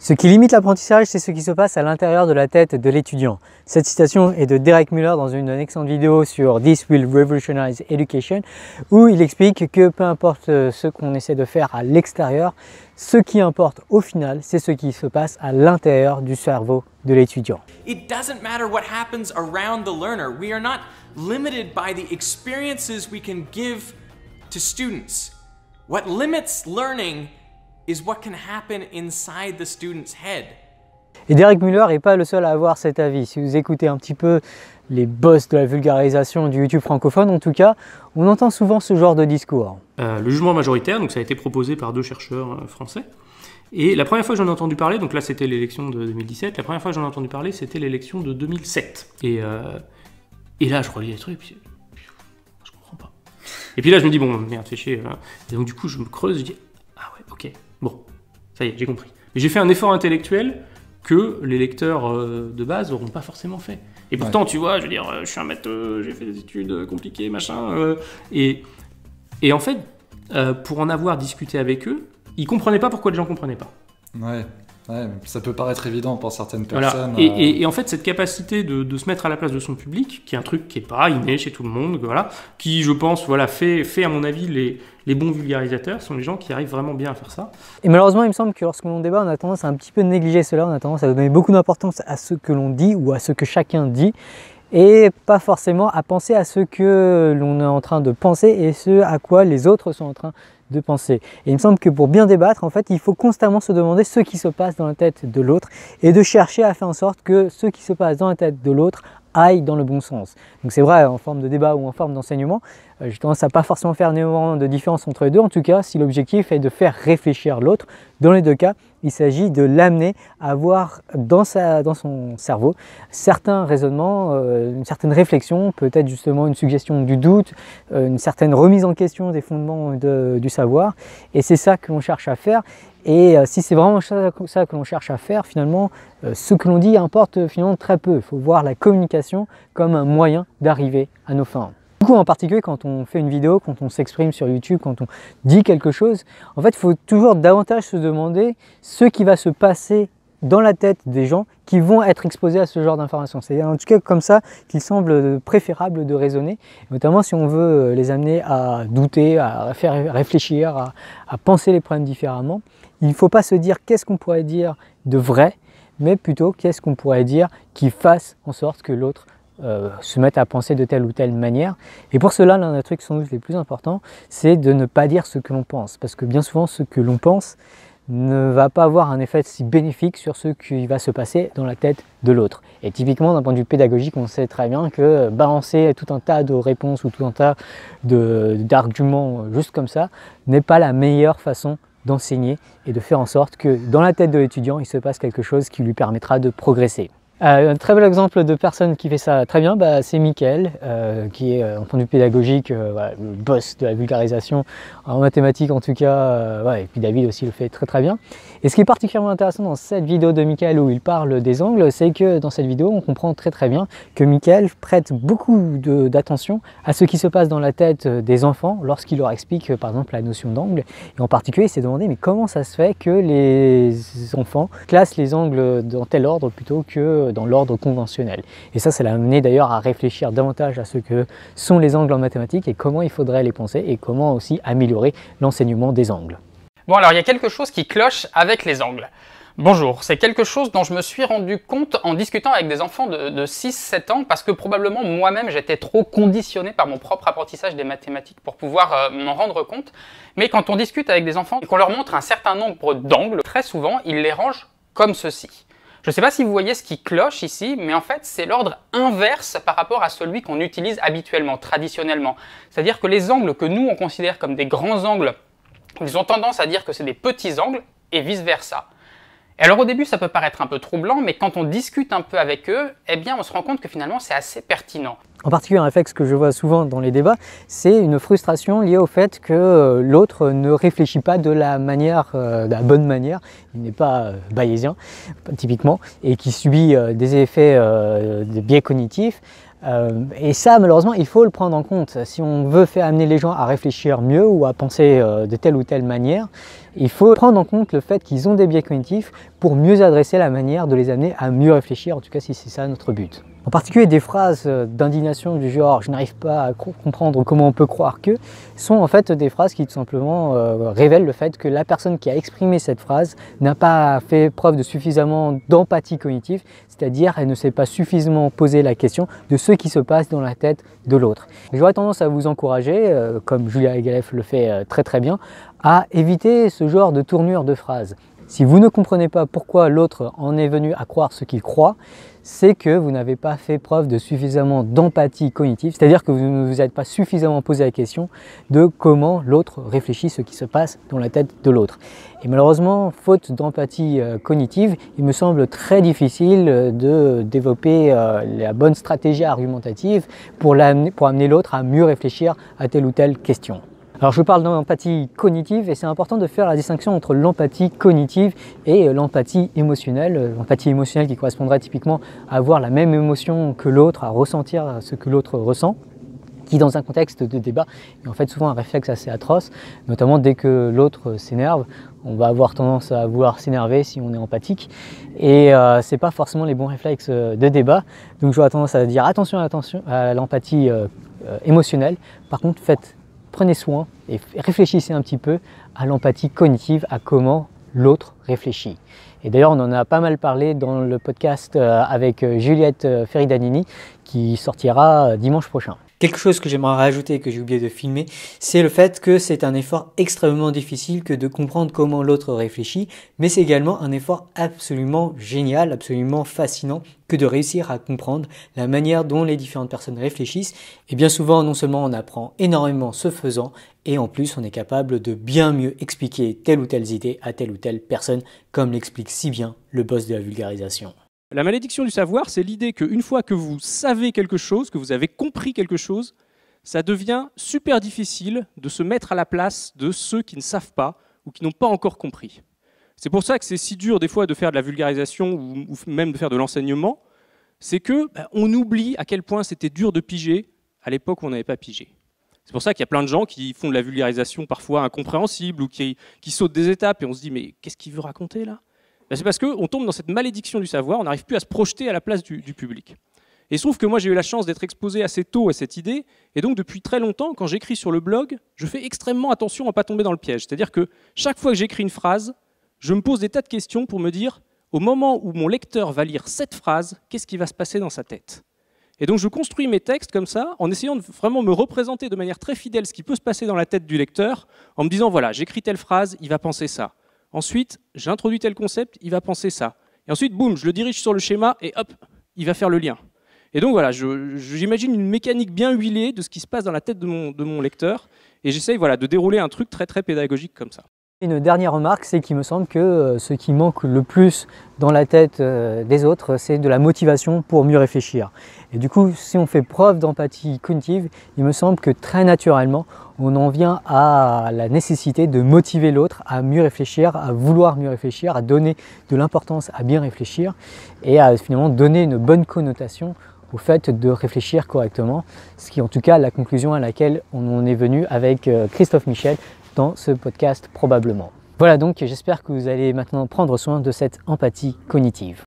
Ce qui limite l'apprentissage, c'est ce qui se passe à l'intérieur de la tête de l'étudiant. Cette citation est de Derek Muller dans une excellente vidéo sur This Will Revolutionize Education, où il explique que peu importe ce qu'on essaie de faire à l'extérieur, ce qui importe au final, c'est ce qui se passe à l'intérieur du cerveau de l'étudiant. It doesn't matter what happens around the learner. We are not limited by the experiences we can give to students. What limits learning is what can happen inside the student's head. Et Derek Muller n'est pas le seul à avoir cet avis. Si vous écoutez un petit peu les boss de la vulgarisation du YouTube francophone, en tout cas, on entend souvent ce genre de discours. Le jugement majoritaire, donc ça a été proposé par 2 chercheurs français. Et la première fois que j'en ai entendu parler, donc là c'était l'élection de 2017, la première fois que j'en ai entendu parler c'était l'élection de 2007. Et là je relis les trucs, puis je comprends pas. Et puis là je me dis, bon merde, fais chier. Et donc du coup je me creuse, je dis, ah ouais, ok, bon, ça y est, j'ai compris. Et j'ai fait un effort intellectuel que les lecteurs de base n'auront pas forcément fait. Et pourtant, tu vois, je veux dire, je suis un matheux, j'ai fait des études compliquées, machin. Et en fait, pour en avoir discuté avec eux, ils comprenaient pas pourquoi les gens comprenaient pas. Ouais, ça peut paraître évident pour certaines personnes. Voilà. Et en fait, cette capacité de se mettre à la place de son public, qui est un truc qui est pas inné chez tout le monde, voilà, qui, je pense, voilà, fait à mon avis les bons vulgarisateurs, sont les gens qui arrivent vraiment bien à faire ça. Et malheureusement, il me semble que lorsqu'on débat, on a tendance à un petit peu négliger cela, on a tendance à donner beaucoup d'importance à ce que l'on dit ou à ce que chacun dit, et pas forcément à penser à ce que l'on est en train de penser et ce à quoi les autres sont en train de penser. Et il me semble que pour bien débattre, en fait, il faut constamment se demander ce qui se passe dans la tête de l'autre et de chercher à faire en sorte que ce qui se passe dans la tête de l'autre aille dans le bon sens. Donc c'est vrai, en forme de débat ou en forme d'enseignement, j'ai tendance à pas forcément faire énormément de différence entre les deux. En tout cas, si l'objectif est de faire réfléchir l'autre, dans les deux cas, il s'agit de l'amener à avoir dans son cerveau certains raisonnements, une certaine réflexion, peut-être justement une suggestion du doute, une certaine remise en question des fondements du savoir. Et c'est ça que l'on cherche à faire. Et si c'est vraiment ça que l'on cherche à faire, finalement, ce que l'on dit importe finalement très peu. Il faut voir la communication comme un moyen d'arriver à nos fins. Du coup, en particulier quand on fait une vidéo, quand on s'exprime sur YouTube, quand on dit quelque chose, en fait, il faut toujours davantage se demander ce qui va se passer dans la tête des gens qui vont être exposés à ce genre d'informations. C'est en tout cas comme ça qu'il semble préférable de raisonner, notamment si on veut les amener à douter, à faire réfléchir, à penser les problèmes différemment. Il ne faut pas se dire qu'est-ce qu'on pourrait dire de vrai, mais plutôt qu'est-ce qu'on pourrait dire qui fasse en sorte que l'autre se mette à penser de telle ou telle manière. Et pour cela, l'un des trucs sans doute les plus importants, c'est de ne pas dire ce que l'on pense, parce que bien souvent ce que l'on pense ne va pas avoir un effet si bénéfique sur ce qui va se passer dans la tête de l'autre. Et typiquement, d'un point de vue pédagogique, on sait très bien que balancer tout un tas de réponses ou tout un tas d'arguments juste comme ça n'est pas la meilleure façon d'enseigner et de faire en sorte que dans la tête de l'étudiant, il se passe quelque chose qui lui permettra de progresser. Un très bel exemple de personne qui fait ça très bien, c'est Mickaël, qui est en point de vue pédagogique voilà, le boss de la vulgarisation, en mathématiques en tout cas, et puis David aussi le fait très très bien. Et ce qui est particulièrement intéressant dans cette vidéo de Mickaël où il parle des angles, c'est que dans cette vidéo on comprend très très bien que Mickaël prête beaucoup d'attention à ce qui se passe dans la tête des enfants lorsqu'il leur explique par exemple la notion d'angle. Et en particulier il s'est demandé mais comment ça se fait que les enfants classent les angles dans tel ordre plutôt que dans l'ordre conventionnel. Et ça l'a amené d'ailleurs à réfléchir davantage à ce que sont les angles en mathématiques et comment il faudrait les penser et comment aussi améliorer l'enseignement des angles. Bon alors il y a quelque chose qui cloche avec les angles. Bonjour, c'est quelque chose dont je me suis rendu compte en discutant avec des enfants de 6-7 ans parce que probablement moi-même j'étais trop conditionné par mon propre apprentissage des mathématiques pour pouvoir m'en rendre compte. Mais quand on discute avec des enfants et qu'on leur montre un certain nombre d'angles, très souvent ils les rangent comme ceci. Je ne sais pas si vous voyez ce qui cloche ici, mais en fait c'est l'ordre inverse par rapport à celui qu'on utilise habituellement, traditionnellement. C'est-à-dire que les angles que nous on considère comme des grands angles, ils ont tendance à dire que c'est des petits angles et vice-versa. Et alors au début ça peut paraître un peu troublant, mais quand on discute un peu avec eux, eh bien on se rend compte que finalement c'est assez pertinent. En particulier un réflexe que je vois souvent dans les débats, c'est une frustration liée au fait que l'autre ne réfléchit pas de la bonne manière, il n'est pas bayésien typiquement, et qui subit des effets de biais cognitifs. Et ça, malheureusement, il faut le prendre en compte. Si on veut faire amener les gens à réfléchir mieux ou à penser de telle ou telle manière, il faut prendre en compte le fait qu'ils ont des biais cognitifs pour mieux adresser la manière de les amener à mieux réfléchir, en tout cas si c'est ça notre but. En particulier des phrases d'indignation du genre « je n'arrive pas à comprendre comment on peut croire que » sont en fait des phrases qui tout simplement révèlent le fait que la personne qui a exprimé cette phrase n'a pas fait preuve de suffisamment d'empathie cognitive, c'est-à-dire elle ne s'est pas suffisamment posé la question de ce qui se passe dans la tête de l'autre. J'aurais tendance à vous encourager, comme Julia Egaleff le fait très bien, à éviter ce genre de tournure de phrase. Si vous ne comprenez pas pourquoi l'autre en est venu à croire ce qu'il croit, c'est que vous n'avez pas fait preuve de suffisamment d'empathie cognitive, c'est-à-dire que vous ne vous êtes pas suffisamment posé la question de comment l'autre réfléchit ce qui se passe dans la tête de l'autre. Et malheureusement, faute d'empathie cognitive, il me semble très difficile de développer la bonne stratégie argumentative pour amener l'autre à mieux réfléchir à telle ou telle question. Alors je parle d'empathie cognitive et c'est important de faire la distinction entre l'empathie cognitive et l'empathie émotionnelle. L'empathie émotionnelle qui correspondrait typiquement à avoir la même émotion que l'autre, à ressentir ce que l'autre ressent, qui dans un contexte de débat est en fait souvent un réflexe assez atroce, notamment dès que l'autre s'énerve, on va avoir tendance à vouloir s'énerver si on est empathique et c'est pas forcément les bons réflexes de débat, donc j'aurais tendance à dire attention à l'empathie émotionnelle. Par contre, prenez soin et réfléchissez un petit peu à l'empathie cognitive, à comment l'autre réfléchit. Et d'ailleurs, on en a pas mal parlé dans le podcast avec Juliette Feridanini qui sortira dimanche prochain. Quelque chose que j'aimerais rajouter et que j'ai oublié de filmer, c'est le fait que c'est un effort extrêmement difficile que de comprendre comment l'autre réfléchit, mais c'est également un effort absolument génial, absolument fascinant que de réussir à comprendre la manière dont les différentes personnes réfléchissent. Et bien souvent, non seulement on apprend énormément ce faisant, et en plus on est capable de bien mieux expliquer telle ou telle idée à telle ou telle personne, comme l'explique si bien le boss de la vulgarisation. La malédiction du savoir, c'est l'idée qu'une fois que vous savez quelque chose, que vous avez compris quelque chose, ça devient super difficile de se mettre à la place de ceux qui ne savent pas ou qui n'ont pas encore compris. C'est pour ça que c'est si dur des fois de faire de la vulgarisation ou même de faire de l'enseignement, c'est que on oublie à quel point c'était dur de piger à l'époque où on n'avait pas pigé. C'est pour ça qu'il y a plein de gens qui font de la vulgarisation parfois incompréhensible ou qui sautent des étapes et on se dit mais qu'est-ce qu'il veut raconter là ? C'est parce qu'on tombe dans cette malédiction du savoir, on n'arrive plus à se projeter à la place du public. Et il se trouve que moi j'ai eu la chance d'être exposé assez tôt à cette idée, et donc depuis très longtemps, quand j'écris sur le blog, je fais extrêmement attention à ne pas tomber dans le piège. C'est-à-dire que chaque fois que j'écris une phrase, je me pose des tas de questions pour me dire, au moment où mon lecteur va lire cette phrase, qu'est-ce qui va se passer dans sa tête ? Et donc je construis mes textes comme ça, en essayant de vraiment me représenter de manière très fidèle ce qui peut se passer dans la tête du lecteur, en me disant voilà, j'écris telle phrase, il va penser ça. Ensuite, j'introduis tel concept, il va penser ça. Et ensuite, boum, je le dirige sur le schéma et hop, il va faire le lien. Et donc voilà, j'imagine une mécanique bien huilée de ce qui se passe dans la tête de mon lecteur et j'essaye de dérouler un truc très très pédagogique comme ça. Une dernière remarque, c'est qu'il me semble que ce qui manque le plus dans la tête des autres, c'est de la motivation pour mieux réfléchir. Et du coup, si on fait preuve d'empathie cognitive, il me semble que très naturellement, on en vient à la nécessité de motiver l'autre à mieux réfléchir, à vouloir mieux réfléchir, à donner de l'importance à bien réfléchir et à finalement donner une bonne connotation au fait de réfléchir correctement, ce qui est en tout cas la conclusion à laquelle on en est venu avec Christophe Michel dans ce podcast probablement. Voilà donc, j'espère que vous allez maintenant prendre soin de cette empathie cognitive.